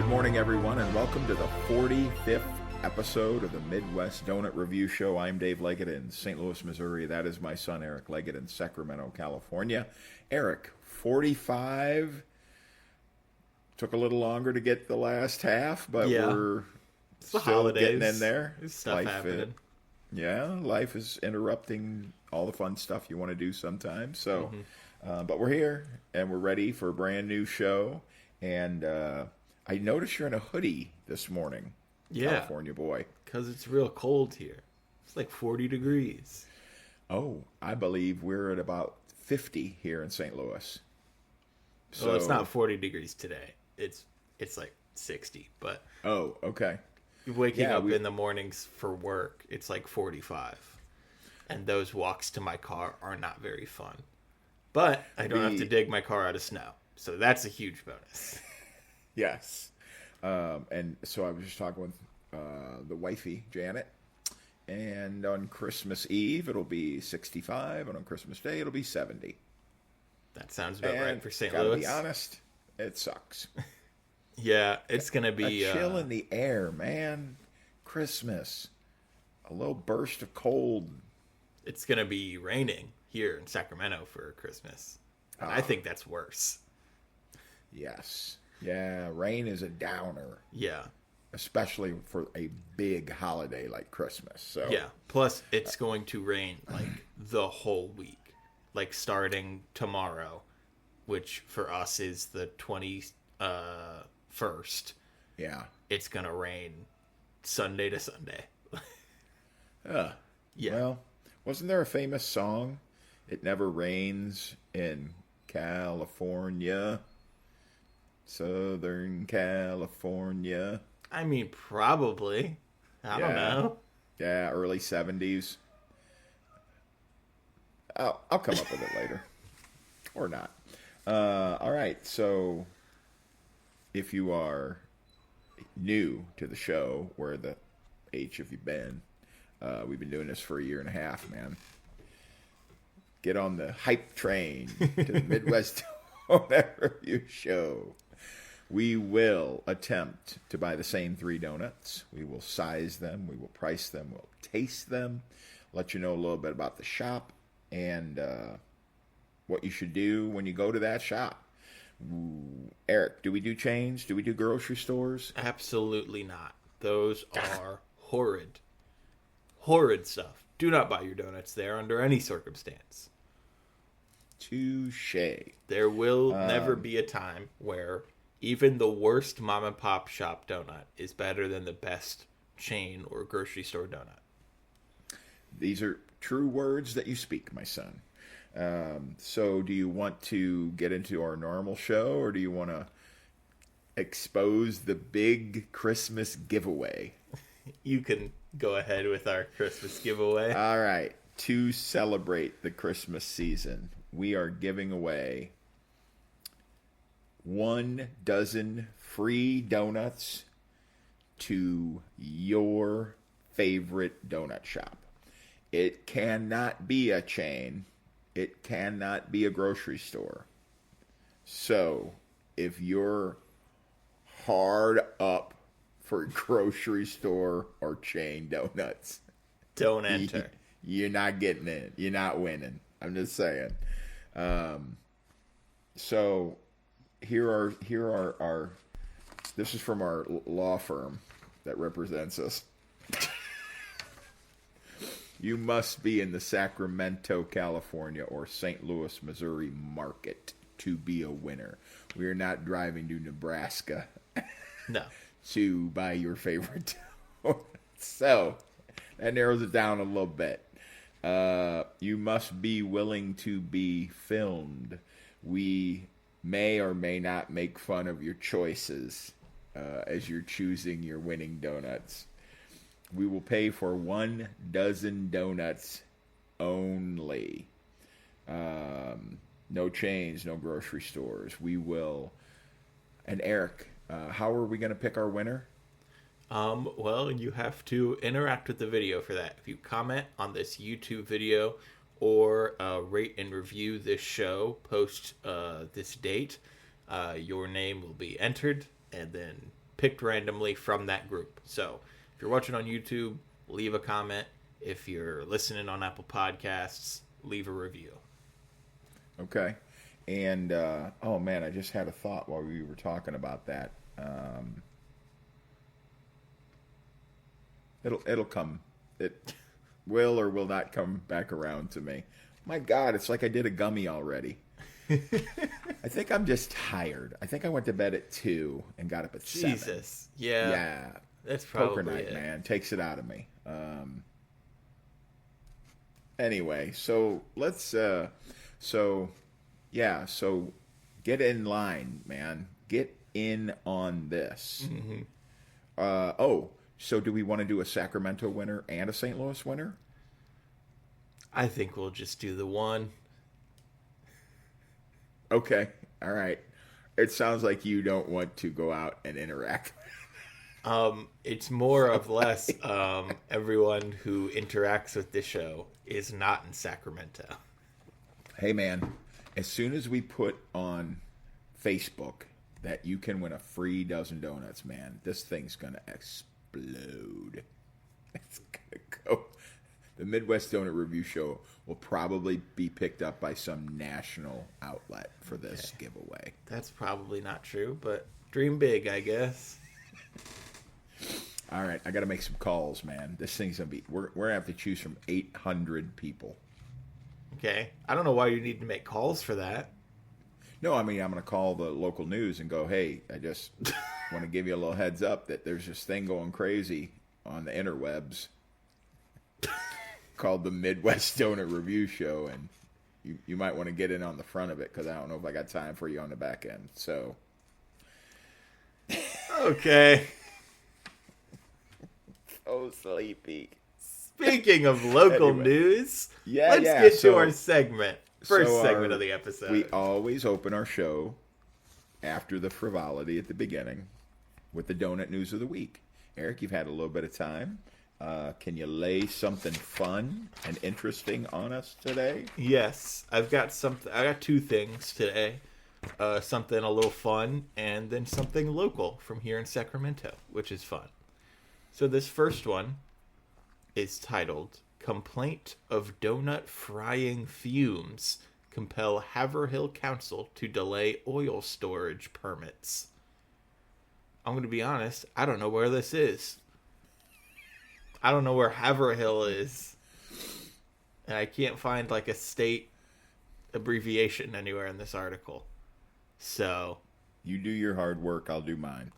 Good morning, everyone, and welcome to the 45th episode of the Midwest Donut Review Show. I'm Dave Leggett in St. Louis, Missouri. That is my son, Eric Leggett, in Sacramento, California. Eric, 45. Took a little longer to get the last half, but we're still getting in there. There's stuff happening. Life is interrupting all the fun stuff you want to do sometimes. So, but we're here, and we're ready for a brand new show. And I noticed you're in a hoodie this morning, California boy. Because it's real cold here. It's like 40 degrees. Oh, I believe we're at about 50 here in St. Louis. So it's not 40 degrees today. It's like 60. But oh, okay. Waking up in the mornings for work, it's like 45. And those walks to my car are not very fun. But I don't have to dig my car out of snow. So that's a huge bonus. Yes. And so I was just talking with the wifey, Janet. And on Christmas Eve, it'll be 65. And on Christmas Day, it'll be 70. That sounds about right for St. Louis. Louis. To be honest, it sucks. Yeah, it's going to be... a chill in the air, man. Christmas. A little burst of cold. It's going to be raining here in Sacramento for Christmas. And I think that's worse. Yes. Yeah, rain is a downer. Yeah. Especially for a big holiday like Christmas. So yeah. Plus, it's going to rain like the whole week. Like starting tomorrow, which for us is the 21st. Yeah. It's going to rain Sunday to Sunday. Yeah. Well, wasn't there a famous song? It never rains in California. Southern California. I mean, probably. I don't know. Yeah, early 70s. I'll come up with it later. Or not. All right, so if you are new to the show, where the H have you been? We've been doing this for a year and a half, man. Get on the hype train to the Midwest Donut Review Show. We will attempt to buy the same 3 donuts. We will size them. We will price them. We'll taste them. Let you know a little bit about the shop and what you should do when you go to that shop. Ooh, Eric, do we do chains? Do we do grocery stores? Absolutely not. Those are horrid. Horrid stuff. Do not buy your donuts there under any circumstance. Touche. There will never be a time where even the worst mom and pop shop donut is better than the best chain or grocery store donut. These are true words that you speak, my son. So do you want to get into our normal show, or do you want to expose the big Christmas giveaway? You can go ahead with our Christmas giveaway. All right. To celebrate the Christmas season, we are giving away 1 dozen free donuts to your favorite donut shop. It cannot be a chain. It cannot be a grocery store. So, if you're hard up for grocery store or chain donuts, don't enter. You're not getting in. You're not winning. I'm just saying. So here are our. This is from our law firm that represents us. You must be in the Sacramento, California, or St. Louis, Missouri market to be a winner. We are not driving to Nebraska. No. To buy your favorite donut. So that narrows it down a little bit. You must be willing to be filmed. We may or may not make fun of your choices as you're choosing your winning donuts. We will pay for 1 dozen donuts only. No chains, no grocery stores. We will. And Eric, how are we going to pick our winner? Well, you have to interact with the video for that. If you comment on this YouTube video or rate and review this show post this date, your name will be entered, and then picked randomly from that group. So if you're watching on YouTube, leave a comment. If you're listening on Apple Podcasts, leave a review. Okay. And, oh man, I just had a thought while we were talking about that. It'll come. It will or will not come back around to me. My God, it's like I did a gummy already. I think I'm just tired. I think I went to bed at 2 and got up at 7. Jesus. Yeah. Yeah. That's probably Poker night, it. man. Takes it out of me. Anyway, so let's, so get in line, man. Get in on this. Mm-hmm. So do we want to do a Sacramento winner and a St. Louis winner? I think we'll just do the one. Okay. All right. It sounds like you don't want to go out and interact. It's more of less everyone who interacts with this show is not in Sacramento. Hey, man, as soon as we put on Facebook that you can win a free dozen donuts, man, this thing's going to explode. It's going to go. The Midwest Donut Review Show will probably be picked up by some national outlet for this giveaway. That's probably not true, but dream big, I guess. All right, I got to make some calls, man. This thing's going to be... We're going to have to choose from 800 people. Okay. I don't know why you need to make calls for that. No, I mean, I'm going to call the local news and go, hey, I just want to give you a little heads up that there's this thing going crazy on the interwebs called the Midwest Donut Review Show, and you might want to get in on the front of it because I don't know if I got time for you on the back end. So, okay. So sleepy. Speaking of local news, let's get to our segment. First segment of the episode. We always open our show after the frivolity at the beginning with the donut news of the week. Eric, you've had a little bit of time. Can you lay something fun and interesting on us today? Yes, I've got something. I got two things today. Something a little fun, and then something local from here in Sacramento, which is fun. So this first one is titled "Complaint of Donut Frying Fumes Compel Haverhill Council to Delay Oil Storage Permits." I'm going to be honest, I don't know where this is. I don't know where Haverhill is. And I can't find like a state abbreviation anywhere in this article. So, you do your hard work, I'll do mine.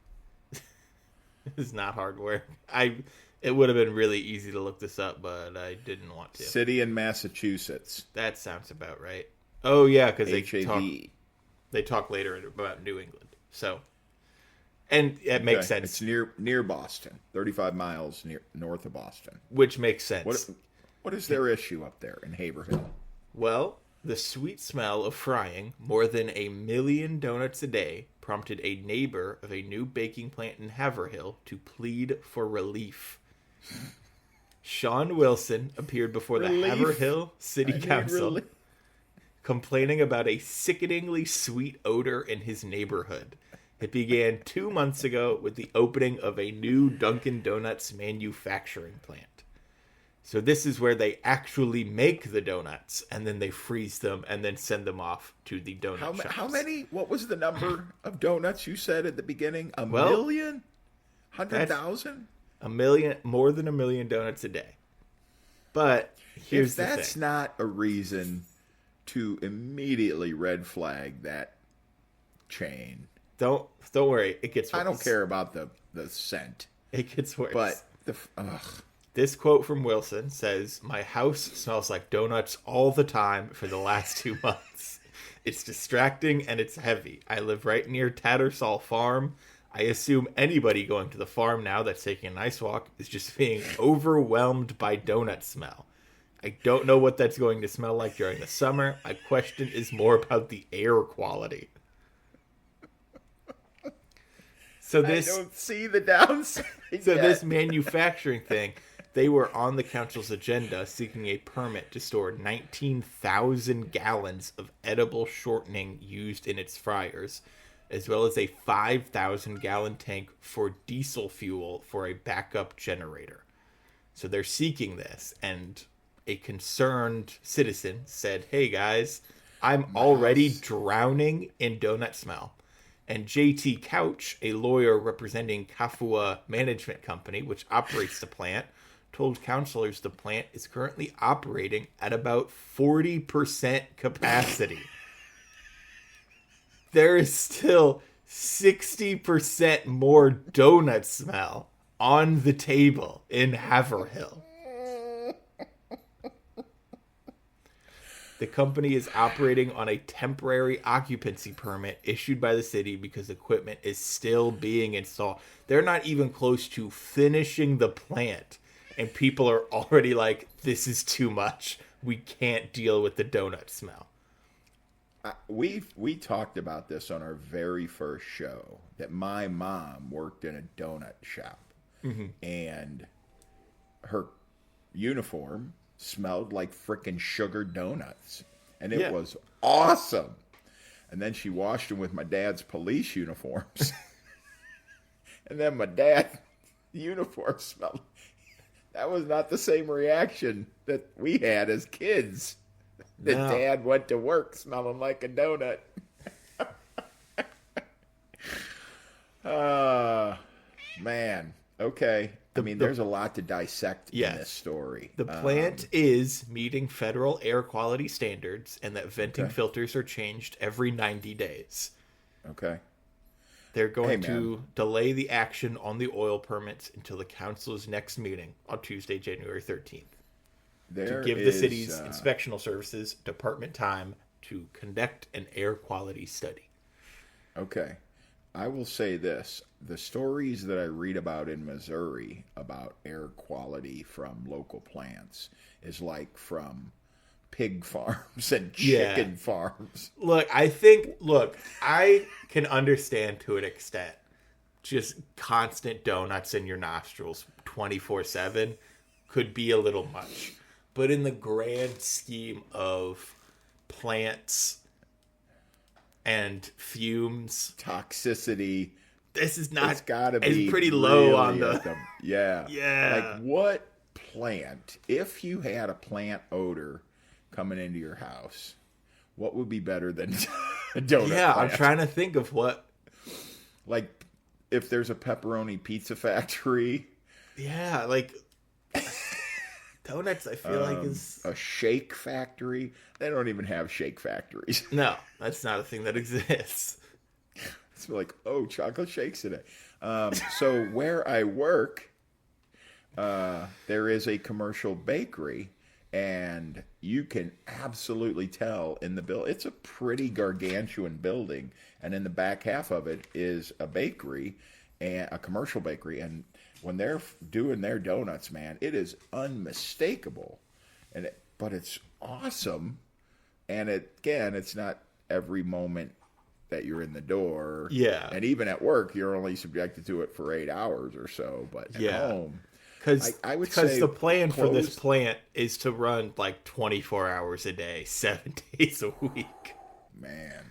It's not hard work. It would have been really easy to look this up, but I didn't want to. City in Massachusetts. That sounds about right. Oh yeah, because they talk later about New England. So, and it makes sense. It's near Boston, 35 miles north of Boston. Which makes sense. What is their issue up there in Haverhill? Well, the sweet smell of frying more than 1 million donuts a day prompted a neighbor of a new baking plant in Haverhill to plead for relief. Sean Wilson appeared before the Haverhill City Council, complaining about a sickeningly sweet odor in his neighborhood. It began 2 months ago with the opening of a new Dunkin' Donuts manufacturing plant. So this is where they actually make the donuts, and then they freeze them, and then send them off to the donut shops. How many? What was the number of donuts you said at the beginning? A million? 100,000? 1 million, more than 1 million donuts a day. But here's the thing. That's not a reason to immediately red flag that chain. Don't worry, it gets worse. I don't care about the scent. It gets worse. But this quote from Wilson says, "My house smells like donuts all the time for the last 2 months. It's distracting and it's heavy. I live right near Tattersall Farm. I assume anybody going to the farm now that's taking a nice walk is just being overwhelmed by donut smell. I don't know what that's going to smell like during the summer. My question is more about the air quality." So I don't see the downside. So this manufacturing thing, they were on the council's agenda seeking a permit to store 19,000 gallons of edible shortening used in its fryers, as well as a 5,000-gallon tank for diesel fuel for a backup generator. So they're seeking this, and a concerned citizen said, "Hey guys, I'm already drowning in donut smell." And JT Couch, a lawyer representing Kafua Management Company, which operates the plant, told counselors the plant is currently operating at about 40% capacity. There is still 60% more donut smell on the table in Haverhill. The company is operating on a temporary occupancy permit issued by the city because equipment is still being installed. They're not even close to finishing the plant, and people are already like, this is too much. We can't deal with the donut smell. We talked about this on our very first show, that my mom worked in a donut shop, and her uniform smelled like frickin' sugar donuts, and it was awesome. And then she washed them with my dad's police uniforms, and then my dad's uniform smelled. That was not the same reaction that we had as kids. That Dad went to work smelling like a donut. Man. Okay. There's a lot to dissect in this story. The plant is meeting federal air quality standards, and that venting filters are changed every 90 days. Okay. They're going to delay the action on the oil permits until the council's next meeting on Tuesday, January 13th. To give the city's inspectional services department time to conduct an air quality study. Okay. I will say this. The stories that I read about in Missouri about air quality from local plants is like from pig farms and chicken farms. Look, I can understand to an extent just constant donuts in your nostrils 24/7 could be a little much. But in the grand scheme of plants and fumes, toxicity, this is not. It's got to be. It's pretty low really on the. Yeah. Yeah. Like what plant? If you had a plant odor coming into your house, what would be better than a donut? Yeah, plant? I'm trying to think of what. Like, if there's a pepperoni pizza factory. Yeah, like. Donuts, I feel like, is... A shake factory? They don't even have shake factories. No, that's not a thing that exists. It's like, oh, chocolate shakes today. So where I work, there is a commercial bakery, and you can absolutely tell in the building. It's a pretty gargantuan building, and in the back half of it is a bakery, and a commercial bakery, and when they're doing their donuts, man, it is unmistakable, but it's awesome. And it's not every moment that you're in the door. Yeah. And even at work, you're only subjected to it for 8 hours or so. But at home, because the plan for this plant is to run like 24 hours a day, 7 days a week. Man,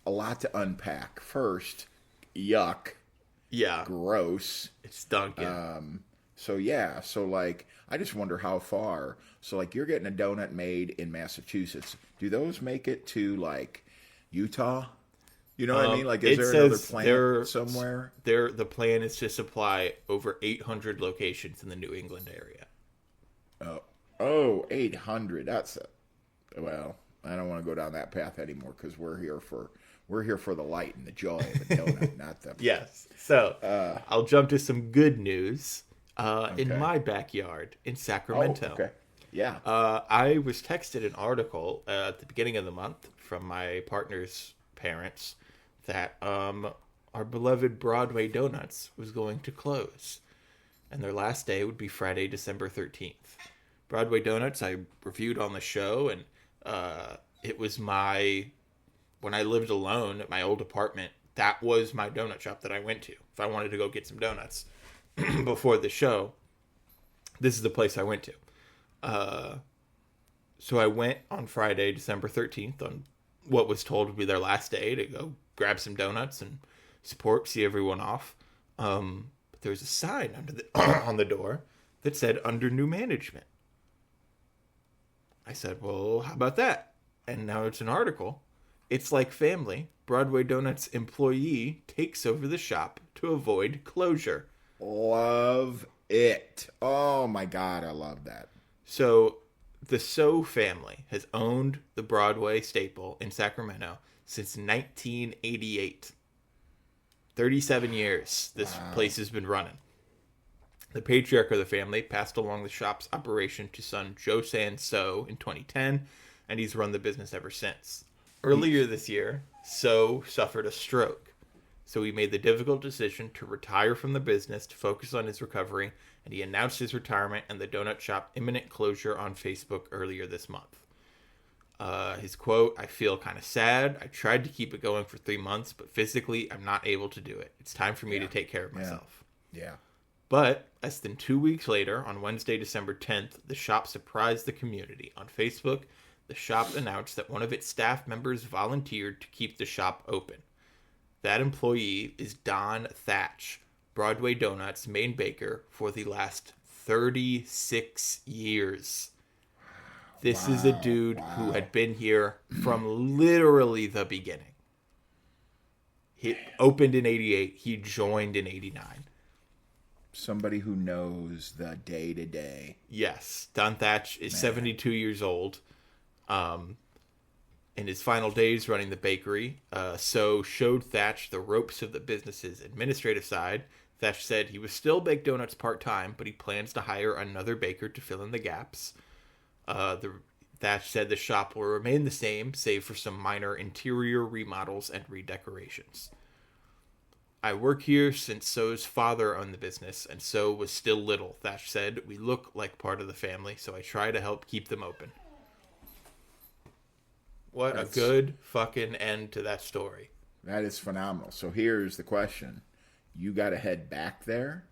a lot to unpack. First, yuck. Yeah. Gross. It's stunking. So like, I just wonder how far. So like, you're getting a donut made in Massachusetts. Do those make it to like Utah? You know what I mean? Like, is there another plant somewhere? The plan is to supply over 800 locations in the New England area. Oh, 800. Well, I don't want to go down that path anymore because we're here for the light and the joy of the donut, not the... Yes. So, I'll jump to some good news. In my backyard in Sacramento. Oh, okay. Yeah. I was texted an article at the beginning of the month from my partner's parents that our beloved Broadway Donuts was going to close. And their last day would be Friday, December 13th. Broadway Donuts I reviewed on the show, and it was when I lived alone at my old apartment, that was my donut shop that I went to. If I wanted to go get some donuts before the show, this is the place I went to. So I went on Friday, December 13th, on what was told would be their last day, to go grab some donuts and see everyone off. But there was a sign under the on the door that said under new management. I said, well, how about that? And now it's an article. It's like family. Broadway Donuts employee takes over the shop to avoid closure. Love it. Oh my God, I love that. So the So family has owned the Broadway staple in Sacramento since 1988. 37 years this place has been running. The patriarch of the family passed along the shop's operation to son Josan So in 2010, and he's run the business ever since. Earlier this year, So suffered a stroke, so he made the difficult decision to retire from the business to focus on his recovery, and he announced his retirement and the donut shop imminent closure on Facebook earlier this month. His quote, I feel kind of sad. I tried to keep it going for 3 months, but physically I'm not able to do it. It's time for me to take care of myself. Yeah. But less than 2 weeks later, on Wednesday, December 10th, the shop surprised the community. On Facebook, the shop announced that one of its staff members volunteered to keep the shop open. That employee is Don Thatch, Broadway Donuts main baker for the last 36 years. This is a dude who had been here from literally the beginning. He opened in 88. He joined in 89. Somebody who knows the day-to-day. Yes. Don Thatch is 72 years old. In his final days running the bakery, So showed Thatch the ropes of the business's administrative side. Thatch said he would still bake donuts part-time, but he plans to hire another baker to fill in the gaps. Thatch said the shop will remain the same, save for some minor interior remodels and redecorations. I work here since So's father owned the business, and So was still little, Thatch said. We look like part of the family, so I try to help keep them open. What a good fucking end to that story. That is phenomenal. So here's the question. You got to head back there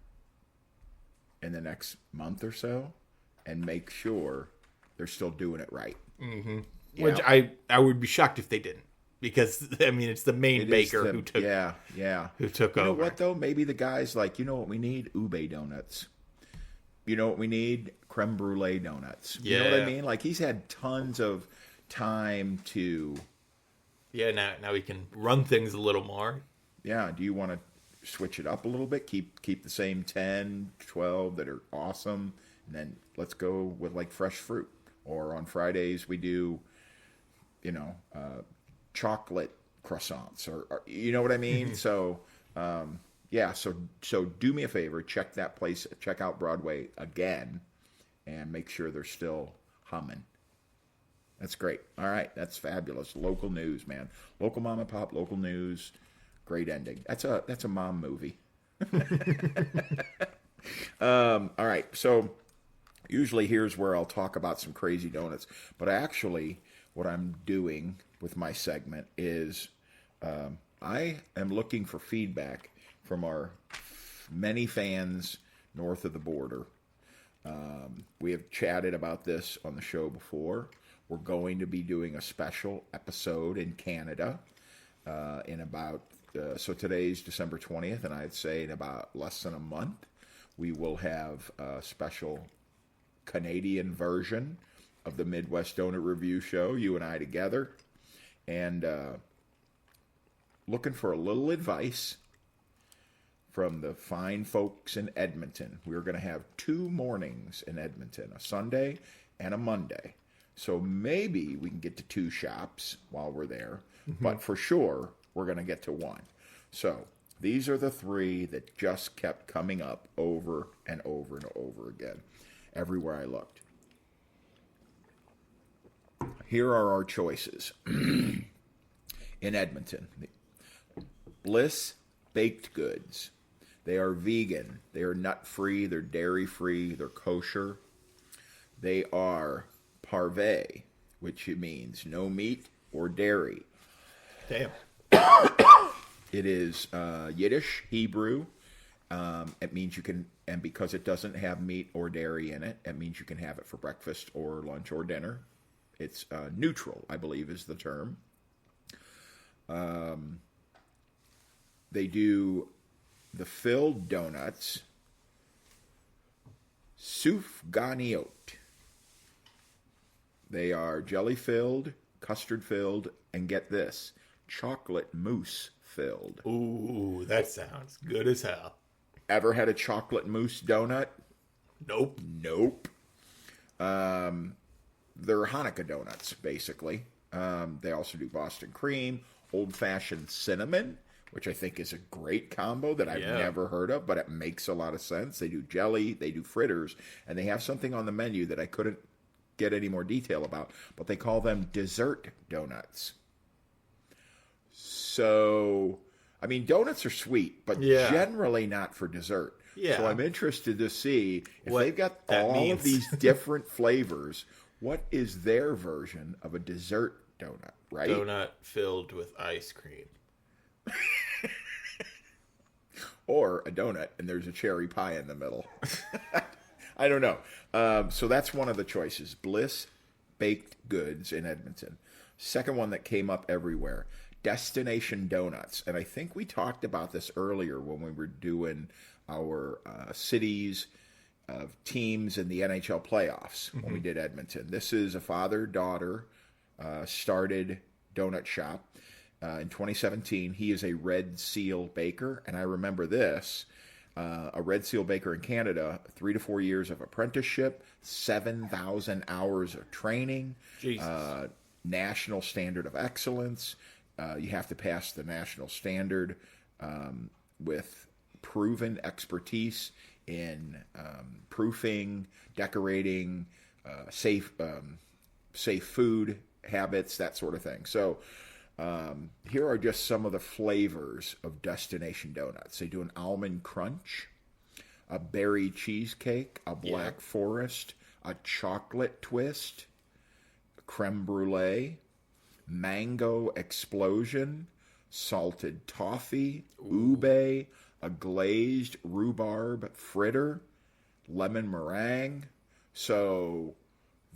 in the next month or so and make sure they're still doing it right. Mm-hmm. Which I would be shocked if they didn't. Because, I mean, it's the main baker who took over. You know what, though? Maybe the guy's like, you know what we need? Ube donuts. You know what we need? Creme brulee donuts. You know what I mean? Like, he's had tons of time to... Yeah, now we can run things a little more. Yeah, do you want to switch it up a little bit? Keep the same 10, 12 that are awesome, and then let's go with, like, fresh fruit. Or on Fridays we do, chocolate croissants, or you know what I mean? So, so do me a favor, check that place, check out Broadway again, and make sure they're still humming. That's great. All right, that's fabulous. Local news, man. Local mom and pop, local news. Great ending. That's a mom movie. All right, so usually here's where I'll talk about some crazy donuts, but actually what I'm doing with my segment is I am looking for feedback from our many fans north of the border. We have chatted about this on the show before. We're going to be doing a special episode in Canada in about, so today's December 20th, and I'd say in about less than a month, we will have a special Canadian version of the Midwest Donut Review Show, you and I together, and looking for a little advice from the fine folks in Edmonton. We're going to have 2 mornings in Edmonton, a Sunday and a Monday. So maybe we can get to 2 shops while we're there, but for sure we're going to get to 1. So these are the 3 that just kept coming up over and over and over again, everywhere I looked. Here are our choices. In Edmonton, Bliss Baked Goods. They are vegan. They are nut-free. They're dairy-free. They're kosher. They are parve, which means no meat or dairy. Damn. It is Yiddish, Hebrew. It means you can, and because it doesn't have meat or dairy in it, it means you can have it for breakfast or lunch or dinner. It's neutral, I believe is the term. They do the filled donuts, soufganiot. They are jelly-filled, custard-filled, and get this, chocolate mousse filled. Ooh, that sounds good as hell. Ever had a chocolate mousse donut? Nope. Nope. They're Hanukkah donuts, basically. They also do Boston cream, old-fashioned cinnamon, which I think is a great combo that I've never heard of, but it makes a lot of sense. They do jelly, they do fritters, and they have something on the menu that I couldn't get any more detail about, but they call them dessert donuts. So, I mean, donuts are sweet, but generally not for dessert. Yeah. So I'm interested to see if they've got all of these different flavors, what is their version of a dessert donut, right? Donut filled with ice cream. Or a donut and there's a cherry pie in the middle. I don't know. So that's one of the choices. Bliss Baked Goods in Edmonton. Second one that came up everywhere. Destination Donuts. And I think we talked about this earlier when we were doing our cities of teams in the NHL playoffs when we did Edmonton. This is a father-daughter started donut shop in 2017. He is a Red Seal baker, and I remember this. A Red Seal baker in Canada, 3 to 4 years of apprenticeship, 7,000 hours of training, national standard of excellence. You have to pass the national standard with proven expertise in proofing, decorating, safe food habits, that sort of thing. So here are just some of the flavors of Destination Donuts. They do an almond crunch, a berry cheesecake, a black forest, a chocolate twist, creme brulee, mango explosion, salted toffee, ube, a glazed rhubarb fritter, lemon meringue. So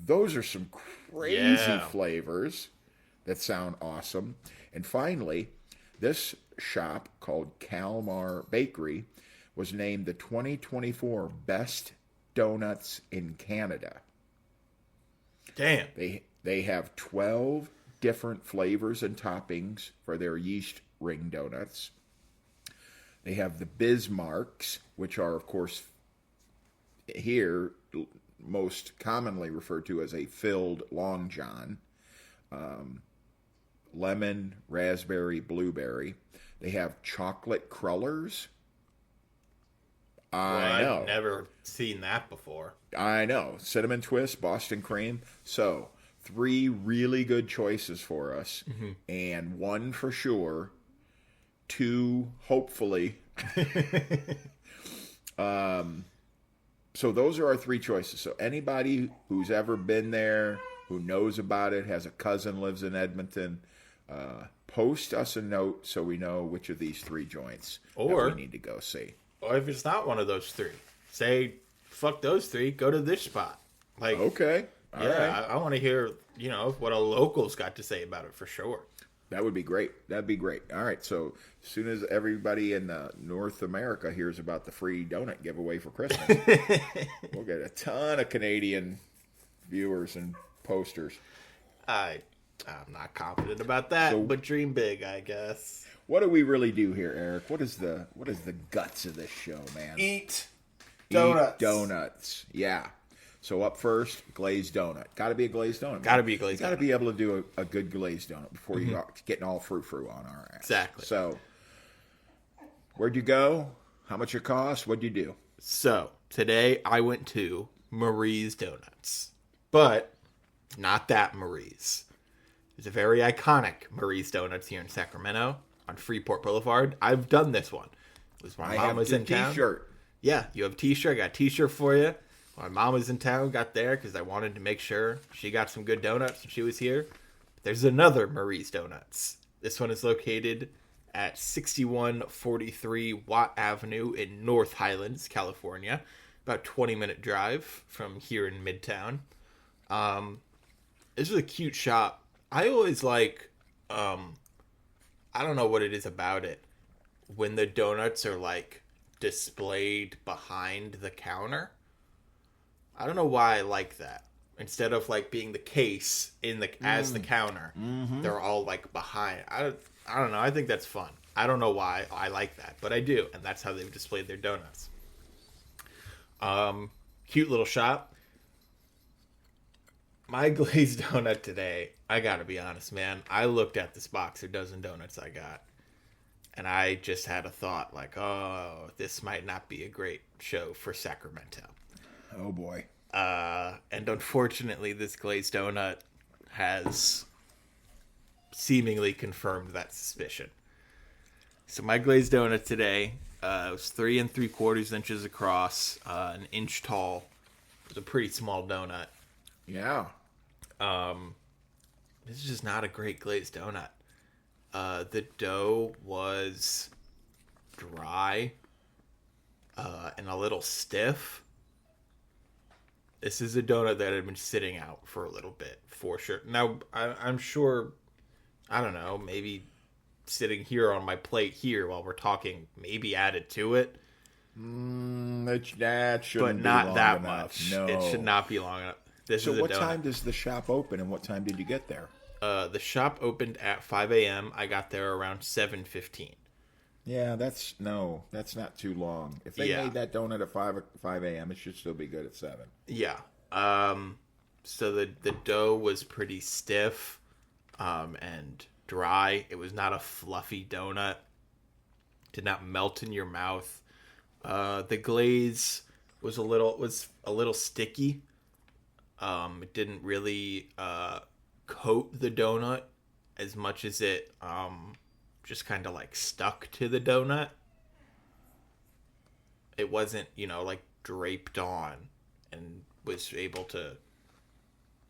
those are some crazy flavors that sound awesome. And finally, this shop called Kalmar Bakery was named the 2024 Best Donuts in Canada. Damn. They have 12 different flavors and toppings for their yeast ring donuts. They have the Bismarcks, which are, of course, here most commonly referred to as a filled Long John. Lemon, raspberry, blueberry. They have chocolate crullers. I know. I've never seen that before. I know. Cinnamon twist, Boston cream. So, 3 really good choices for us. And 1 for sure. 2, hopefully. So those are our 3 choices. So anybody who's ever been there, who knows about it, has a cousin lives in Edmonton, post us a note so we know which of these 3 joints that we need to go see. Or if it's not one of those 3, say, fuck those 3, go to this spot. Like, okay. All right. I want to hear, what a local's got to say about it for sure. That would be great. That'd be great. All right. So as soon as everybody in North America hears about the free donut giveaway for Christmas, we'll get a ton of Canadian viewers and posters. I'm not confident about that, but dream big, I guess. What do we really do here, Eric? What is the guts of this show, man? Eat donuts. Eat donuts. Yeah. So up first, glazed donut. Got to be a glazed donut. Got to be a glazed donut. Got to be able to do a good glazed donut before you getting all frou on our ass. Exactly. So, where'd you go? How much it cost? What'd you do? So, today I went to Marie's Donuts. But, not that Marie's. It's a very iconic Marie's Donuts here in Sacramento on Freeport Boulevard. I've done this one. It was my mom was in town. T-shirt. Yeah, you have a t-shirt. I got a t-shirt for you. My mom was in town, got there because I wanted to make sure she got some good donuts when she was here. There's another Marie's Donuts. This one is located at 6143 Watt Avenue in North Highlands, California. About 20-minute drive from here in Midtown. This is a cute shop. I always like, I don't know what it is about it. when the donuts are like displayed behind the counter. I don't know why I like that. Instead of like being the case in the as the counter, they're all like behind. I don't know. I think that's fun. I don't know why I like that, but I do, and that's how they've displayed their donuts. Cute little shop. My glazed donut today, I gotta be honest, man. I looked at this box of dozen donuts I got, and I just had a thought like, oh, this might not be a great show for Sacramento. Oh, boy. And unfortunately, this glazed donut has seemingly confirmed that suspicion. So my glazed donut today was 3 3/4 inches across, an inch tall. It was a pretty small donut. Yeah. This is just not a great glazed donut. The dough was dry and a little stiff. This is a donut that had been sitting out for a little bit, for sure. Now, I'm sure, I don't know, maybe sitting here on my plate here while we're talking, maybe added to it. That shouldn't but not be long that enough. much. No. It should not be long enough. This So is a what donut. time does the shop open, and what time did you get there? The shop opened at 5 a.m. I got there around 7:15. Yeah, that's not too long. If they Yeah. made that donut at 5 a.m., it should still be good at 7. Yeah. So the dough was pretty stiff and dry. It was not a fluffy donut. Did not melt in your mouth. The glaze was a little sticky. It didn't really coat the donut as much as it just kind of like stuck to the donut. It wasn't, like draped on and was able to.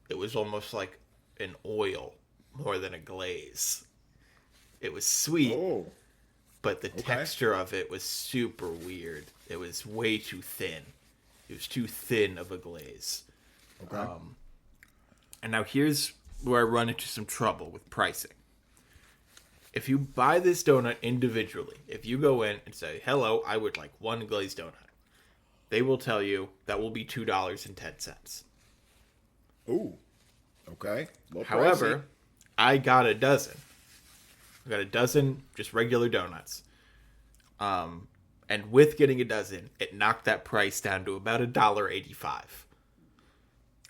It was almost like an oil more than a glaze. It was sweet, but the texture of it was super weird. It was way too thin. It was too thin of a glaze. Okay. And now here's where I run into some trouble with pricing. If you buy this donut individually, if you go in and say, hello, I would like one glazed donut, they will tell you that will be $2.10. Ooh. Okay. However, Pricey. I got a dozen. I got a dozen just regular donuts. And with getting a dozen, it knocked that price down to about $1.85.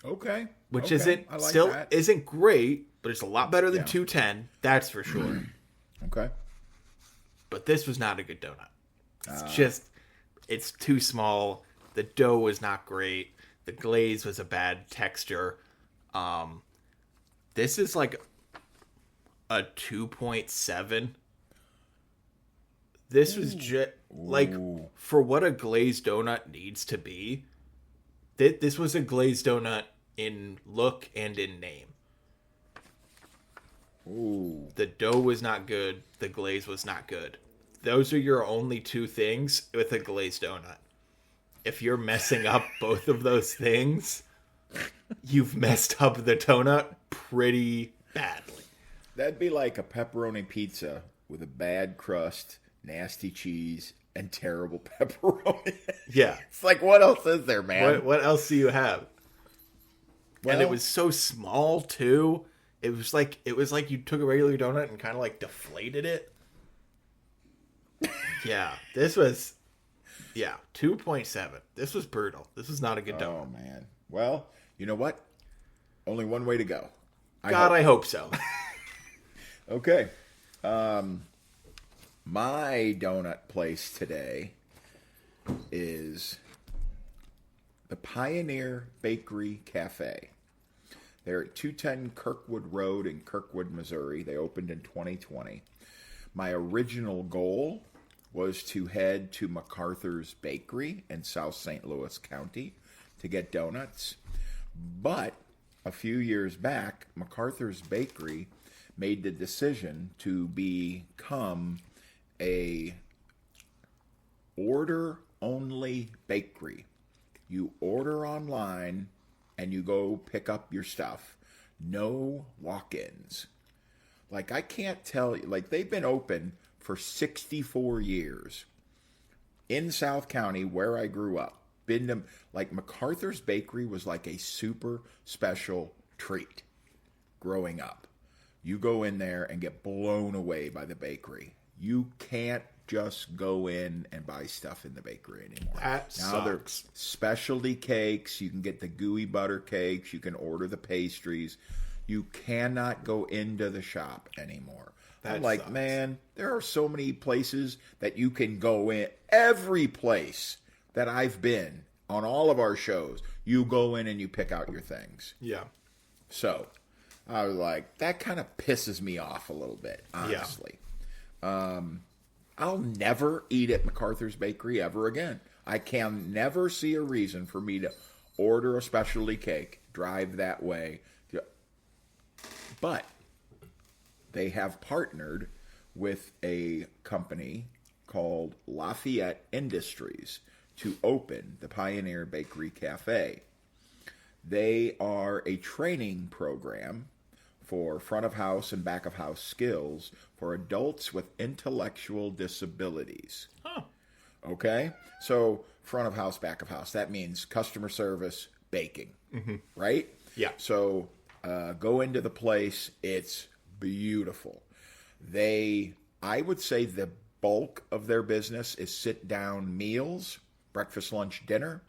Okay. Which I like still that. isn't great, but it's a lot better than Yeah. $2.10. That's for sure. Okay. But this was not a good donut. It's too small. The dough was not great. The glaze was a bad texture. This is like a 2.7. This was just like for what a glazed donut needs to be. This was a glazed donut in look and in name. Ooh. The dough was not good. The glaze was not good. Those are your only two things with a glazed donut. If you're messing up both of those things, you've messed up the donut pretty badly. That'd be like a pepperoni pizza with a bad crust, nasty cheese, and terrible pepperoni. Yeah. It's like, what else is there, man? What else do you have? Well, And it was so small too. It was like you took a regular donut and kind of like deflated it. Yeah, this was 2.7. This was brutal. This was not a good donut. Oh, man. Well, you know what? Only one way to go. I hope so. Okay. My donut place today is the Pioneer Bakery Cafe. They're at 210 Kirkwood Road in Kirkwood, Missouri. They opened in 2020. My original goal was to head to MacArthur's Bakery in South St. Louis County to get donuts. But a few years back, MacArthur's Bakery made the decision to become a order-only bakery. You order online and you go pick up your stuff. No walk-ins. Like, I can't tell you, like, they've been open for 64 years in South County where I grew up. Been to, like, MacArthur's Bakery was like a super special treat growing up. You go in there and get blown away by the bakery. You can't just go in and buy stuff in the bakery anymore. That now they're sucks. specialty cakes. You can get the gooey butter cakes. You can order the pastries. You cannot go into the shop anymore. That I'm like, sucks. man, there are so many places that you can go in. Every place that I've been on all of our shows, you go in and you pick out your things. Yeah. So I was like, that kind of pisses me off a little bit, honestly. I'll never eat at MacArthur's Bakery ever again. I can never see a reason for me to order a specialty cake, drive that way. But they have partnered with a company called Lafayette Industries to open the Pioneer Bakery Cafe. They are a training program for front of house and back of house skills for adults with intellectual disabilities. Huh. Okay? So, front of house, back of house. That means customer service, baking. Right? Yeah. So, go into the place. It's beautiful. I would say the bulk of their business is sit-down meals, breakfast, lunch, dinner.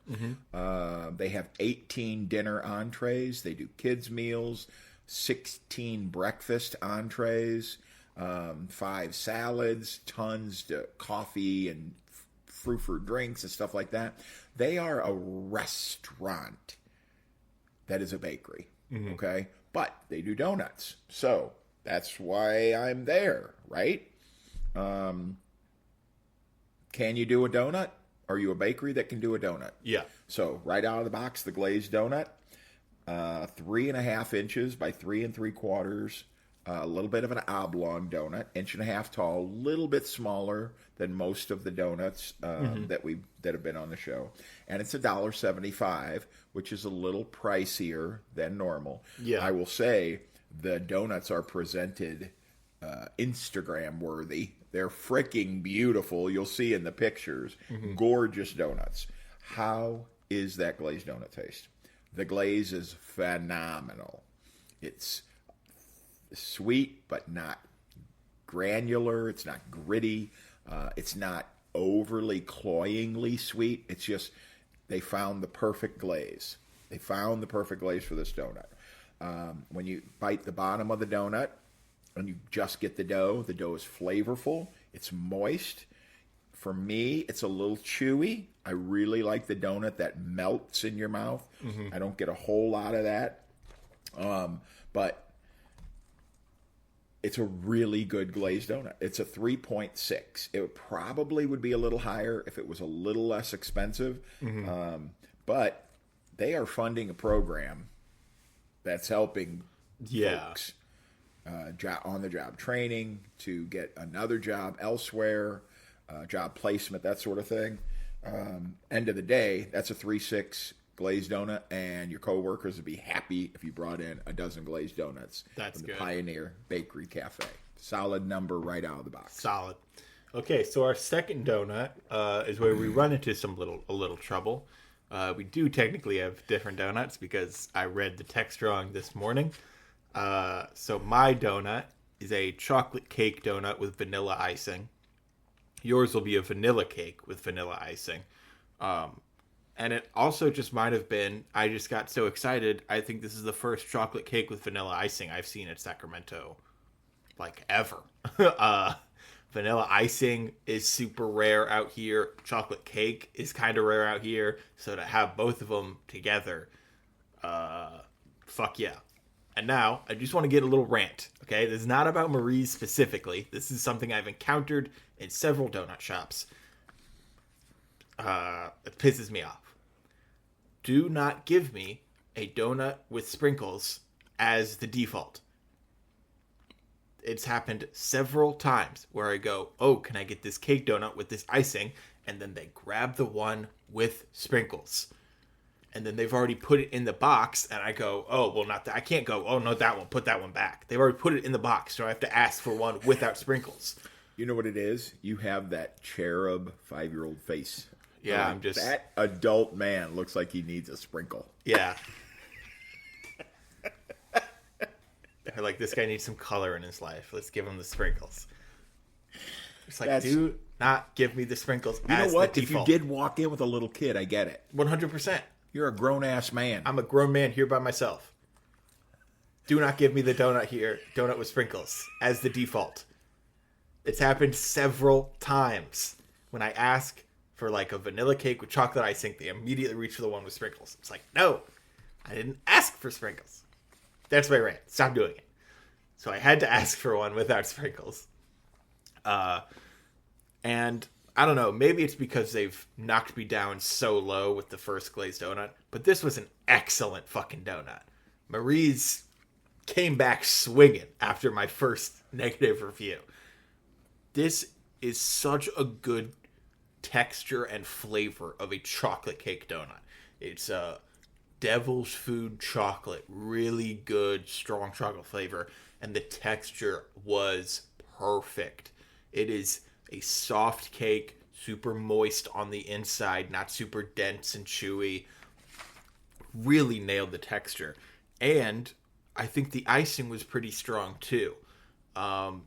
They have 18 dinner entrees. They do kids' meals, 16 breakfast entrees, 5 salads, tons of coffee and frou-frou drinks and stuff like that. They are a restaurant that is a bakery, okay? But they do donuts. So that's why I'm there, right? Can you do a donut? Are you a bakery that can do a donut? Yeah. So right out of the box, the glazed donut, 3.5 inches by 3 3/4, a little bit of an oblong donut, 1.5 inches tall, a little bit smaller than most of the donuts that have been on the show, and it's $1.75, which is a little pricier than normal. Yeah. I will say the donuts are presented Instagram worthy. They're freaking beautiful. You'll see in the pictures. Gorgeous donuts. How is that glazed donut taste? The glaze is phenomenal. It's sweet, but not granular. It's not gritty. It's not overly cloyingly sweet. It's just they found the perfect glaze. They found the perfect glaze for this donut. When you bite the bottom of the donut and you just get the dough is flavorful. It's moist. For me, it's a little chewy. I really like the donut that melts in your mouth. I don't get a whole lot of that. But it's a really good glazed donut. It's a 3.6. It probably would be a little higher if it was a little less expensive. But they are funding a program that's helping folks on-the-job training to get another job elsewhere, job placement, that sort of thing. End of the day, that's a 3.6 glazed donut, and your coworkers would be happy if you brought in a dozen glazed donuts That's from the good. Pioneer Bakery Cafe. Solid number right out of the box. Solid. Okay, so our second donut is where we run into a little trouble. We do technically have different donuts because I read the text wrong this morning. So my donut is a chocolate cake donut with vanilla icing. Yours will be a vanilla cake with vanilla icing. And it also just might have been, I just got so excited. I think this is the first chocolate cake with vanilla icing I've seen at Sacramento, like, ever. Vanilla icing is super rare out here. Chocolate cake is kind of rare out here. So to have both of them together, fuck yeah. And now, I just want to get a little rant, okay? This is not about Marie's specifically. This is something I've encountered in several donut shops. It pisses me off. Do not give me a donut with sprinkles as the default. It's happened several times where I go, oh, can I get this cake donut with this icing? And then they grab the one with sprinkles. And then they've already put it in the box, and I go, oh, well, not that. I can't go, oh, no, that one, put that one back. They've already put it in the box, so I have to ask for one without sprinkles. You know what it is? You have that cherub 5-year-old face. Yeah, I'm just... That adult man looks like he needs a sprinkle. Yeah. Like, this guy needs some color in his life. Let's give him the sprinkles. It's like, do not give me the sprinkles as the default. You know what? If you did walk in with a little kid, I get it. 100%. You're a grown-ass man. I'm a grown man here by myself. Do not give me the donut here, donut with sprinkles, as the default. It's happened several times. When I ask for, like, a vanilla cake with chocolate icing, they immediately reach for the one with sprinkles. It's like, no, I didn't ask for sprinkles. That's my rant. Stop doing it. So I had to ask for one without sprinkles. And I don't know, maybe it's because they've knocked me down so low with the first glazed donut, but this was an excellent fucking donut. Marie's came back swinging after my first negative review. This is such a good texture and flavor of a chocolate cake donut. It's devil's food chocolate, really good, strong chocolate flavor, and the texture was perfect. It is a soft cake, super moist on the inside, not super dense and chewy. Really nailed the texture. And I think the icing was pretty strong too.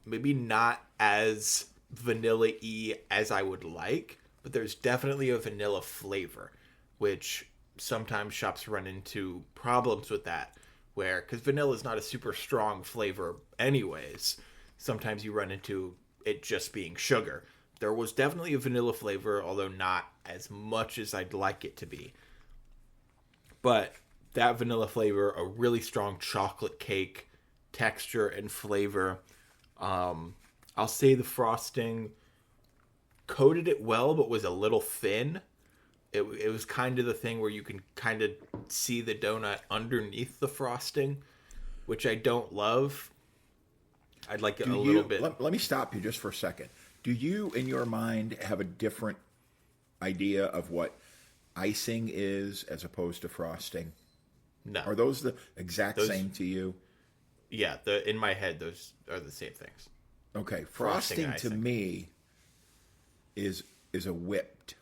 Maybe not as vanilla-y as I would like, but there's definitely a vanilla flavor, which sometimes shops run into problems with that, where, because vanilla is not a super strong flavor anyways, sometimes you run into it just being sugar. There was definitely a vanilla flavor, although not as much as I'd like it to be. But that vanilla flavor, a really strong chocolate cake texture and flavor. I'll say the frosting coated it well, but was a little thin. It was kind of the thing where you can kind of see the donut underneath the frosting, which I don't love. I'd like it a little bit. Let me stop you just for a second. Do you, in your mind, have a different idea of what icing is as opposed to frosting? No. Are those the exact same to you? Yeah, in my head, those are the same things. Okay, frosting to me is a whipped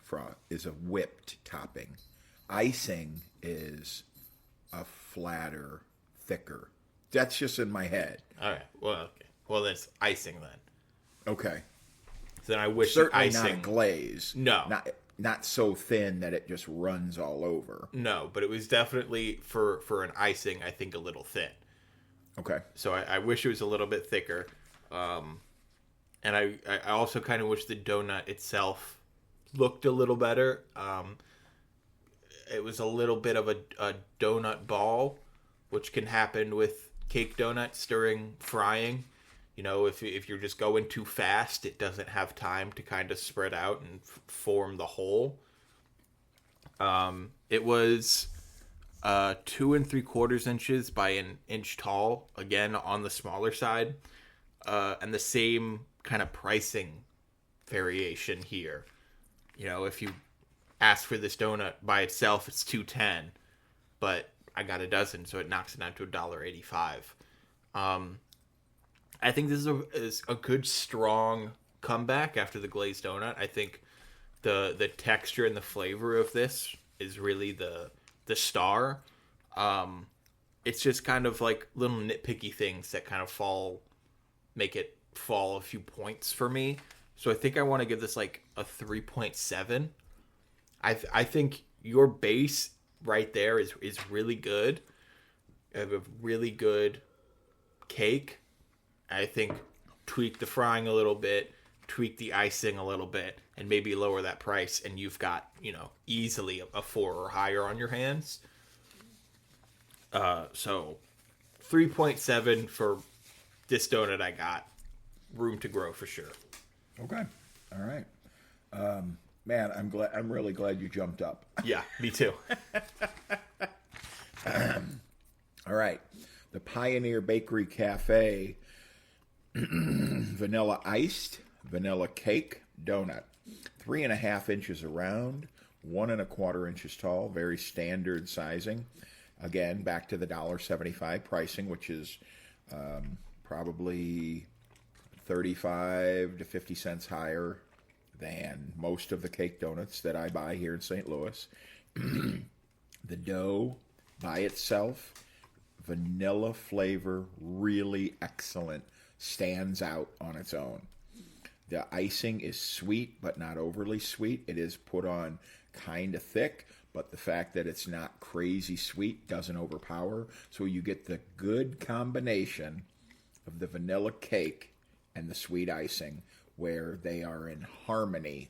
topping. Icing is a flatter, thicker. That's just in my head. All right. Well, okay. Well, that's icing then. Okay. So then I wish certainly the icing not a glaze. No. Not so thin that it just runs all over. No, but it was definitely for an icing, I think a little thin. Okay. So I wish it was a little bit thicker. And I also kind of wish the donut itself looked a little better. It was a little bit of a donut ball, which can happen with cake donuts during frying. You know, if you're just going too fast, it doesn't have time to kind of spread out and form the hole. It was 2 3/4 inches by an inch tall, again on the smaller side, and the same kind of pricing variation here. You know, if you ask for this donut by itself, it's $2.10, but I got a dozen, so it knocks it down to $1.85. I think this is a good, strong comeback after the glazed donut. I think the texture and the flavor of this is really the star. It's just kind of like little nitpicky things that kind of make it fall a few points for me. So I think I want to give this like a 3.7. I think your base right there is really good. You have a really good cake. I think tweak the frying a little bit, tweak the icing a little bit, and maybe lower that price, and you've got, easily a 4 or higher on your hands. So 3.7 for this donut I got. Room to grow for sure. Okay. All right. Man, I'm really glad you jumped up. Yeah, me too. All right. The Pioneer Bakery Cafe vanilla iced vanilla cake donut, 3.5 inches around, 1 1/4 inches tall, very standard sizing. Again, back to the $1.75 pricing, which is probably 35 to 50 cents higher than most of the cake donuts that I buy here in St. Louis. The dough by itself, vanilla flavor, really excellent, stands out on its own. The icing is sweet, but not overly sweet. It is put on kind of thick, but the fact that it's not crazy sweet doesn't overpower. So you get the good combination of the vanilla cake and the sweet icing where they are in harmony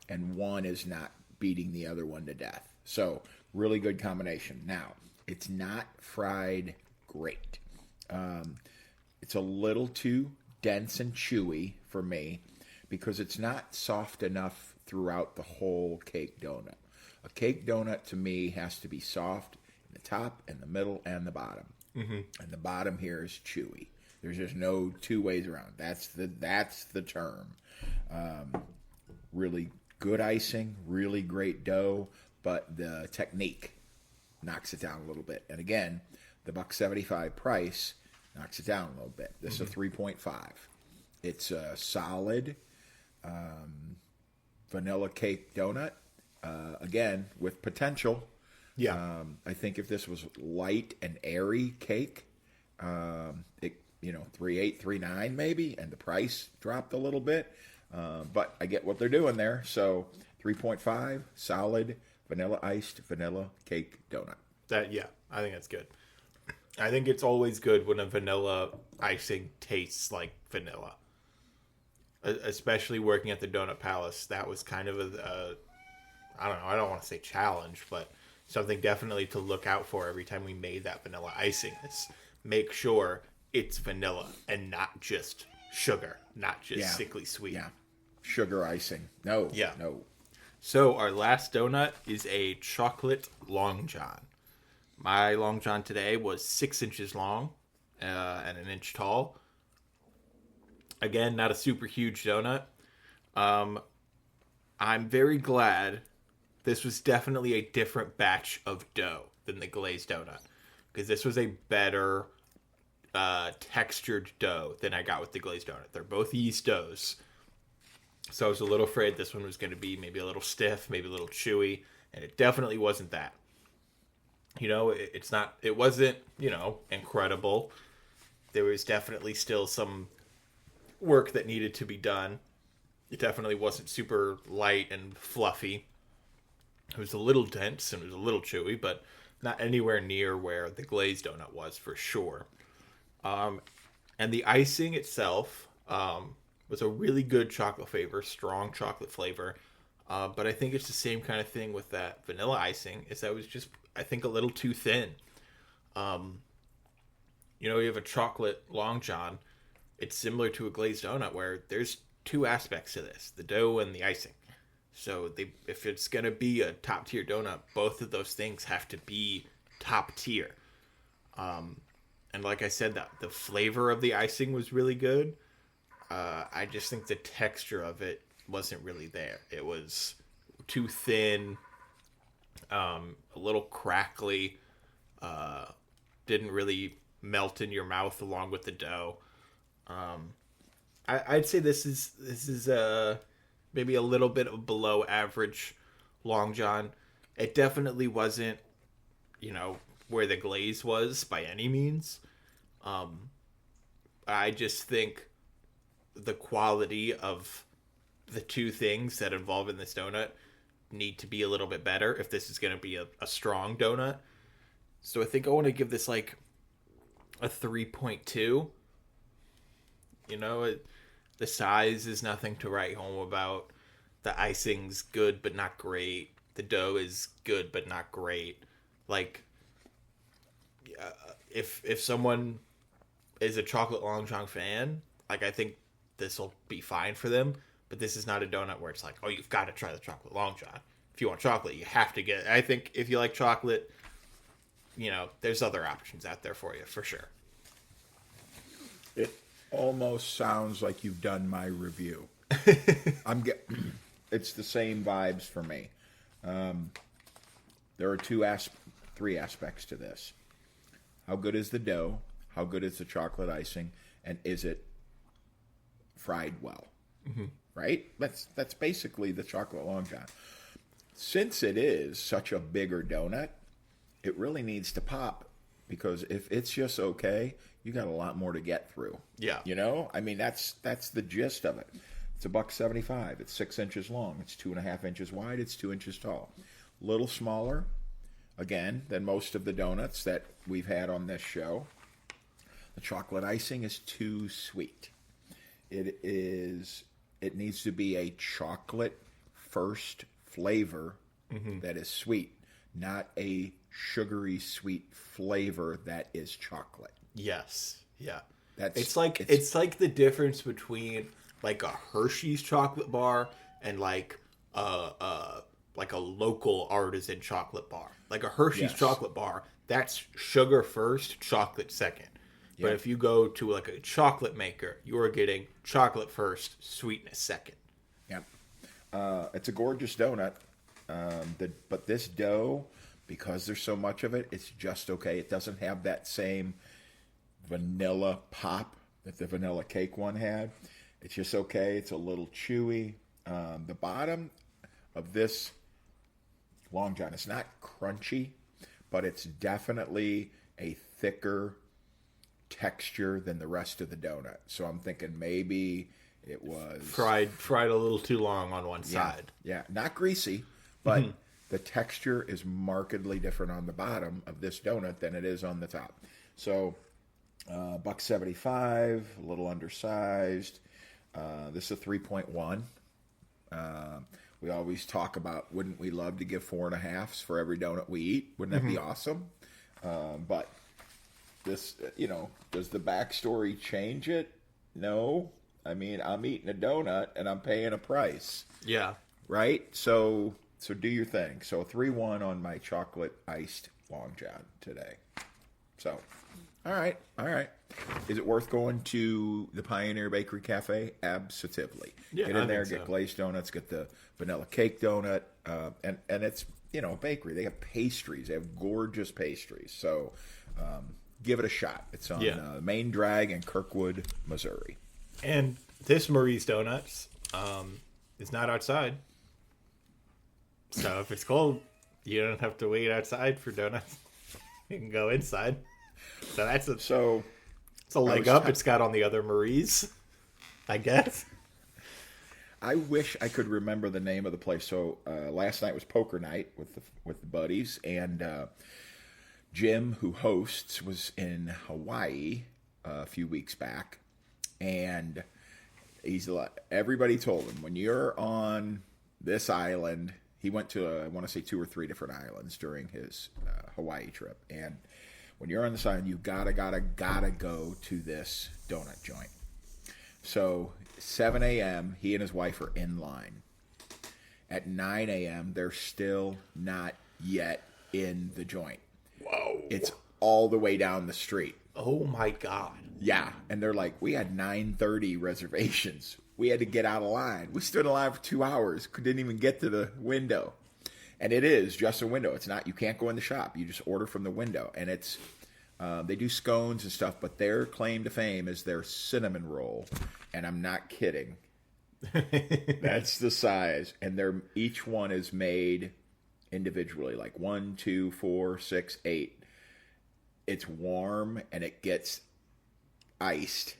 and one is not beating the other one to death. So really good combination. Now, it's not fried great. It's a little too dense and chewy for me because it's not soft enough throughout the whole cake donut. A cake donut to me has to be soft in the top and the middle and the bottom. Mm-hmm. And the bottom here is chewy. There's just no two ways around. That's the term. Really good icing, really great dough, but the technique knocks it down a little bit. And again, the $1.75 price knocks it down a little bit. This is a 3.5. It's a solid vanilla cake donut. Again, with potential. Yeah. I think if this was light and airy cake, it 3.8, 3.9 maybe, and the price dropped a little bit. But I get what they're doing there. So 3.5, solid vanilla iced vanilla cake donut. I think that's good. I think it's always good when a vanilla icing tastes like vanilla. Especially working at the Donut Palace, that was kind of I don't want to say challenge, but something definitely to look out for every time we made that vanilla icing. Is make sure it's vanilla and not just sugar, not just sickly sweet. Yeah, sugar icing. No. So our last donut is a chocolate Long John. My Long John today was 6 inches long and an inch tall. Again, not a super huge donut. I'm very glad this was definitely a different batch of dough than the glazed donut, because this was a better textured dough than I got with the glazed donut. They're both yeast doughs. So I was a little afraid this one was going to be maybe a little stiff, maybe a little chewy, and it definitely wasn't that. It wasn't, incredible. There was definitely still some work that needed to be done. It definitely wasn't super light and fluffy. It was a little dense and it was a little chewy, but not anywhere near where the glazed donut was for sure. And the icing itself was a really good chocolate flavor, strong chocolate flavor. But I think it's the same kind of thing with that vanilla icing, is that it was just, I think, a little too thin. You have a chocolate Long John. It's similar to a glazed donut where there's two aspects to this, the dough and the icing. So if it's going to be a top tier donut, both of those things have to be top tier. And like I said, the flavor of the icing was really good. I just think the texture of it wasn't really there. It was too thin, a little crackly, didn't really melt in your mouth along with the dough. I'd say this is maybe a little bit of below average Long John. It definitely wasn't, where the glaze was by any means. I just think the quality of the two things that involve in this donut need to be a little bit better if this is going to be a strong donut. So I think I want to give this like a 3.2. The size is nothing to write home about. The icing's good but not great. The dough is good but not great. Like, if someone is a chocolate Long John fan, like, I think this will be fine for them. But this is not a donut where it's like, oh, you've got to try the chocolate Long John. If you want chocolate, you have to get it. I think if you like chocolate, there's other options out there for you, for sure. It almost sounds like you've done my review. It's the same vibes for me. There are three aspects to this. How good is the dough? How good is the chocolate icing? And is it fried well, right? That's basically the chocolate Long John. Since it is such a bigger donut, it really needs to pop, because if it's just okay, you got a lot more to get through. Yeah. You know? I mean, that's the gist of it. It's $1.75. It's 6 inches long. It's 2.5 inches wide. It's 2 inches tall. A little smaller, again, than most of the donuts that we've had on this show. The chocolate icing is too sweet. It needs to be a chocolate first flavor that is sweet, not a sugary sweet flavor that is chocolate. Yes. Yeah. It's like the difference between like a Hershey's chocolate bar and like a local artisan chocolate bar. Like a Hershey's chocolate bar, that's sugar first, chocolate second. But Yeah. if you go to like a chocolate maker, you are getting chocolate first, sweetness second. Yeah. It's a gorgeous donut. But this dough, because there's so much of it, it's just okay. It doesn't have that same vanilla pop that the vanilla cake one had. It's just okay. It's a little chewy. The bottom of this Long John, it's not crunchy, but it's definitely a thicker texture than the rest of the donut. So I'm thinking maybe it was Fried a little too long on one side. Yeah, not greasy, but the texture is markedly different on the bottom of this donut than it is on the top. So, $1.75, a little undersized. This is a 3.1. We always talk about, wouldn't we love to give 4.5s for every donut we eat? Wouldn't that be awesome? But this, does the backstory change it? No. I mean, I'm eating a donut and I'm paying a price. Yeah. Right? So do your thing. So 3-1 on my chocolate iced Long John today. So, all right. Is it worth going to the Pioneer Bakery Cafe? Absolutely. Yeah, get in I there, think get so. glazed donuts, get the vanilla cake donut, and it's a bakery. They have pastries. They have gorgeous pastries. So give it a shot. It's on Main Drag in Kirkwood, Missouri. And this Marie's Donuts is not outside. So if it's cold, you don't have to wait outside for donuts. You can go inside. So it's a leg up it's got on the other Marie's, I guess. I wish I could remember the name of the place. So last night was poker night with the buddies, and Jim, who hosts, was in Hawaii a few weeks back, and everybody told him, when you're on this island, he went to I want to say 2 or 3 different islands during his Hawaii trip, and when you're on this island, you gotta go to this donut joint. So 7 a.m., he and his wife are in line. At 9 a.m., they're still not yet in the joint. Whoa. It's all the way down the street. Oh my God. Yeah, and they're like, we had 9:30 reservations. We had to get out of line. We stood in line for 2 hours. Didn't even get to the window. And it is just a window. It's not, you can't go in the shop. You just order from the window. And it's, they do scones and stuff, but their claim to fame is their cinnamon roll. And I'm not kidding. That's the size. And each one is made individually, like 1, 2, 4, 6, 8. It's warm and it gets iced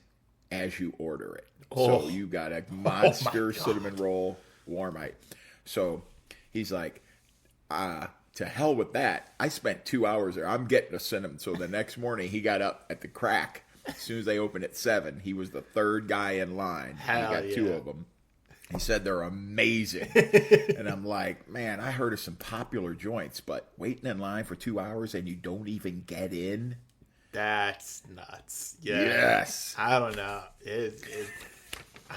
as you order it. So you got a monster cinnamon roll, warm ice. So he's like, to hell with that. I spent 2 hours there. I'm getting a cinnamon. So the next morning he got up at the crack. As soon as they opened at 7, he was the third guy in line. He got 2 of them. He said they're amazing. And I'm like, man, I heard of some popular joints, but waiting in line for 2 hours and you don't even get in? That's nuts. Yeah. Yes. I don't know.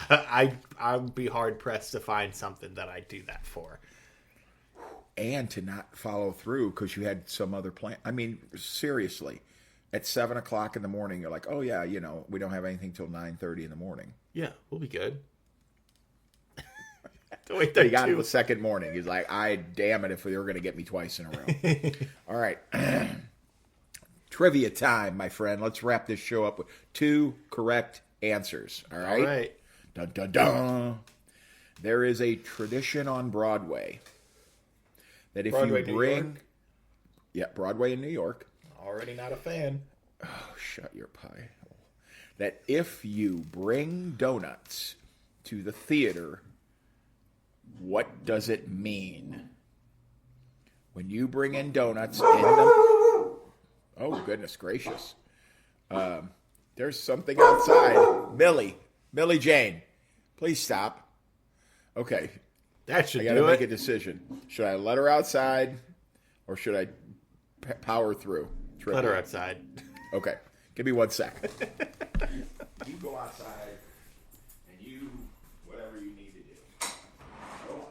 I'd be hard pressed to find something that I do that for. And to not follow through because you had some other plan. I mean, seriously, at 7 o'clock in the morning, you're like, oh yeah, we don't have anything till 9:30 in the morning. Yeah, we'll be good. Wait there He got it the second morning. He's like, damn it if they were going to get me twice in a row. All right. Trivia time, my friend. Let's wrap this show up with 2 correct answers. All right? All right. Dun, dun, dun. There is a tradition on Broadway that if Broadway, you New bring... York? Yeah, Broadway in New York. Already not a fan. Oh, shut your pie. That if you bring donuts to the theater, what does it mean? When you bring in donuts in the... Oh, goodness gracious. There's something outside. Millie Jane, please stop. Okay. That should I do gotta make it. a decision. Should I let her outside or should I power through? Let her outside. Okay. Give me 1 second. You go outside and you, whatever you need to do. Oh.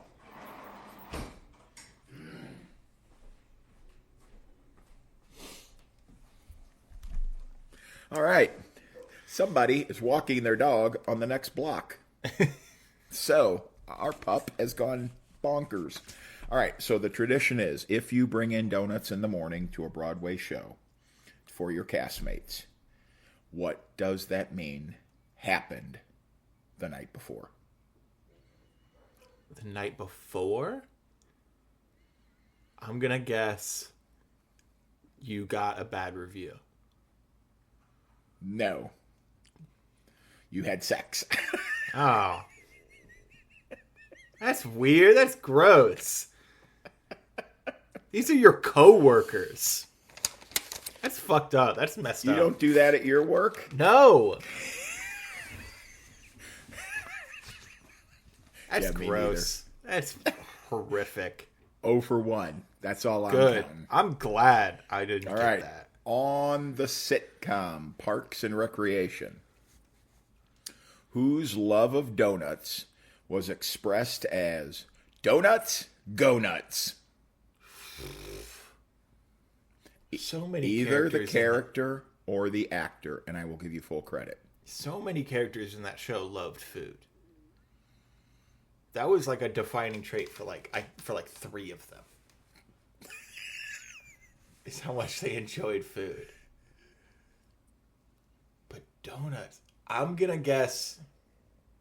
All right. Somebody is walking their dog on the next block. So, our pup has gone bonkers. All right, so the tradition is if you bring in donuts in the morning to a Broadway show for your castmates, what does that mean happened the night before? The night before? I'm going to guess you got a bad review. No. You had sex. Oh. That's weird. That's gross. These are your coworkers. That's fucked up. That's messed You up. don't do that at your work? No. That's Yeah, me gross. That's horrific. 0 for 1. That's all I'm Good. counting. I'm glad I didn't All get right. that. On the sitcom Parks and Recreation, whose love of donuts was expressed as donuts, go nuts? So many Either the characters character or the actor, and I will give you full credit. So many characters in that show loved food. That was like a defining trait for like 3 of them. Is how much they enjoyed food. But donuts. I'm gonna guess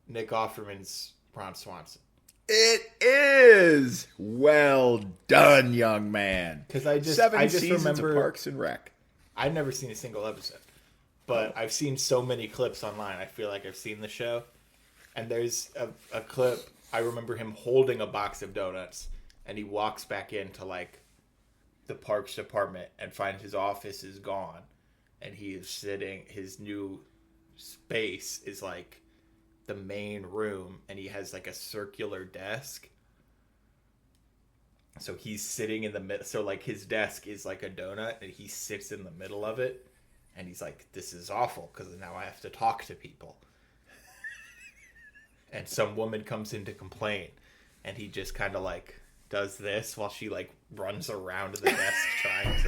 Nick Offerman's Ron Swanson. It is well done, young man. Because I just 7 seasons remember of Parks and Rec. I've never seen a single episode, but I've seen so many clips online. I feel like I've seen the show, and there's a clip. I remember him holding a box of donuts, and he walks back into like the parks department and finds his office is gone, and he is sitting. His new space is like the main room, and he has like a circular desk. So he's sitting in the middle. So like his desk is like a donut, and he sits in the middle of it, and he's like, "This is awful because now I have to talk to people." And some woman comes in to complain, and he just kind of like does this while she like runs around the desk trying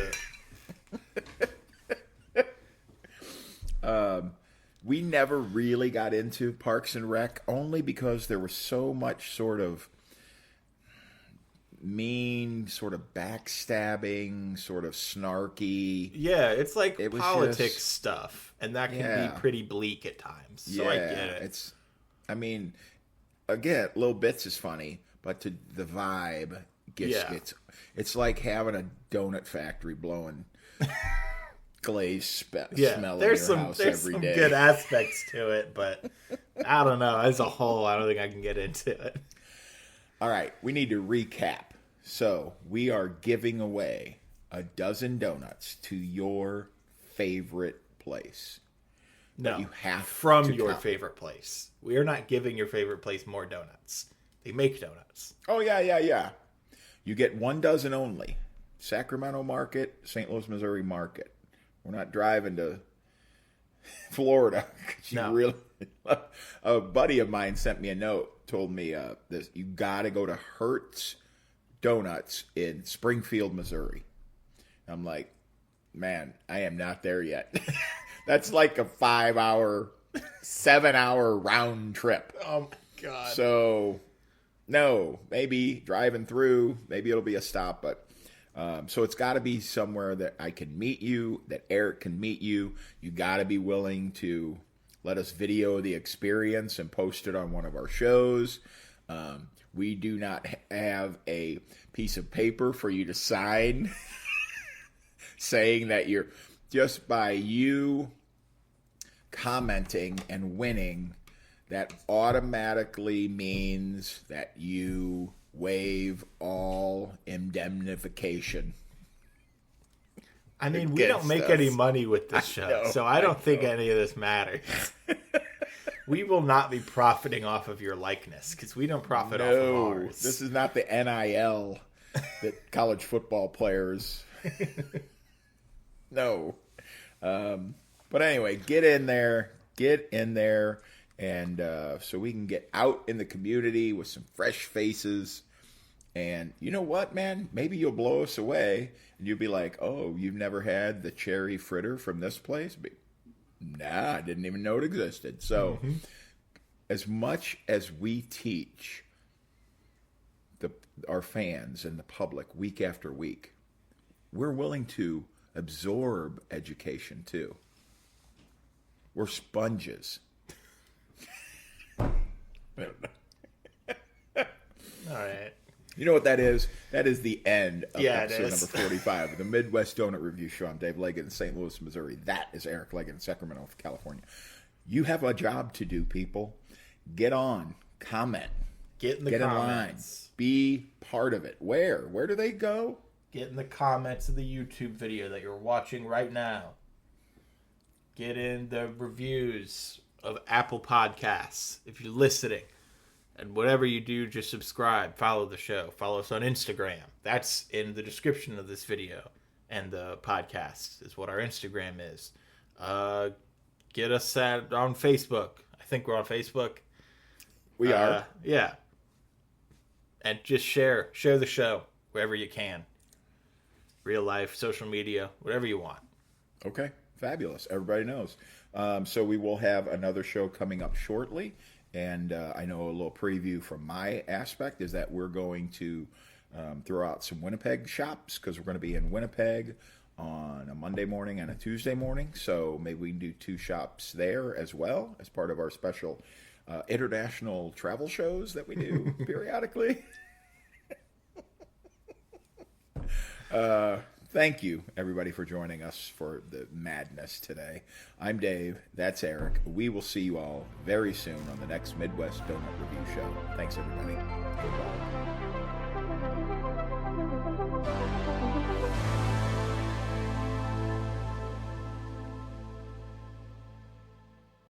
to. We never really got into Parks and Rec only because there was so much sort of mean, sort of backstabbing, sort of snarky. Yeah, it's like It was politics just- stuff, and that can Yeah. be pretty bleak at times. So I get it. I mean, again, little bits is funny, but the vibe Yeah. it's like having a donut factory blowing glaze smell in Yeah, your there's house every some day. good aspects to it, but I don't know. As a whole, I don't think I can get into it. All right, we need to recap. So we are giving away a dozen donuts to your favorite place. No, You have from to your count. favorite place. We are not giving your favorite place more donuts. They make donuts. Oh, yeah. You get 1 dozen only. Sacramento Market, St. Louis, Missouri Market. We're not driving to Florida. No. A buddy of mine sent me a note, told me this: you got to go to Hertz Donuts in Springfield, Missouri. I'm like, man, I am not there yet. That's like a 5-hour, 7-hour round trip. Oh my god. So, no, maybe driving through, maybe it'll be a stop, but so it's got to be somewhere that I can meet you, that Eric can meet you. You got to be willing to let us video the experience and post it on one of our shows. We do not have a piece of paper for you to sign saying that you're just by you commenting and winning, that automatically means that you waive all indemnification. I mean, we don't make any money with this show, so I don't think any of this matters. We will not be profiting off of your likeness because we don't profit off of ours. This is not the NIL that college football players. No. But anyway, get in there, and so we can get out in the community with some fresh faces. And you know what, man? Maybe you'll blow us away, and you'll be like, "Oh, you've never had the cherry fritter from this place?" Nah, I didn't even know it existed. So, as much as we teach our fans and the public week after week, we're willing to absorb education too. We're sponges. All right. You know what that is? That is the end of episode number 45 of the Midwest Donut Review Show. I'm Dave Leggett in St. Louis, Missouri. That is Eric Leggett in Sacramento, California. You have a job to do, people. Get on. Comment. Get in the comments. Line. Be part of it. Where? Where do they go? Get in the comments of the YouTube video that you're watching right now. Get in the reviews of Apple Podcasts if you're listening. And whatever you do, just subscribe, follow the show, follow us on Instagram. That's in the description of this video. And the podcast is what our Instagram is. Get us on Facebook. I think we're on Facebook. We are. Yeah. And just share the show wherever you can. Real life, social media, whatever you want. Okay, fabulous. Everybody knows. So we will have another show coming up shortly. And I know a little preview from my aspect is that we're going to throw out some Winnipeg shops because we're going to be in Winnipeg on a Monday morning and a Tuesday morning. So maybe we can do 2 shops there as well as part of our special international travel shows that we do periodically. Thank you, everybody, for joining us for the madness today. I'm Dave. That's Eric. We will see you all very soon on the next Midwest Donut Review Show. Thanks, everybody. Goodbye.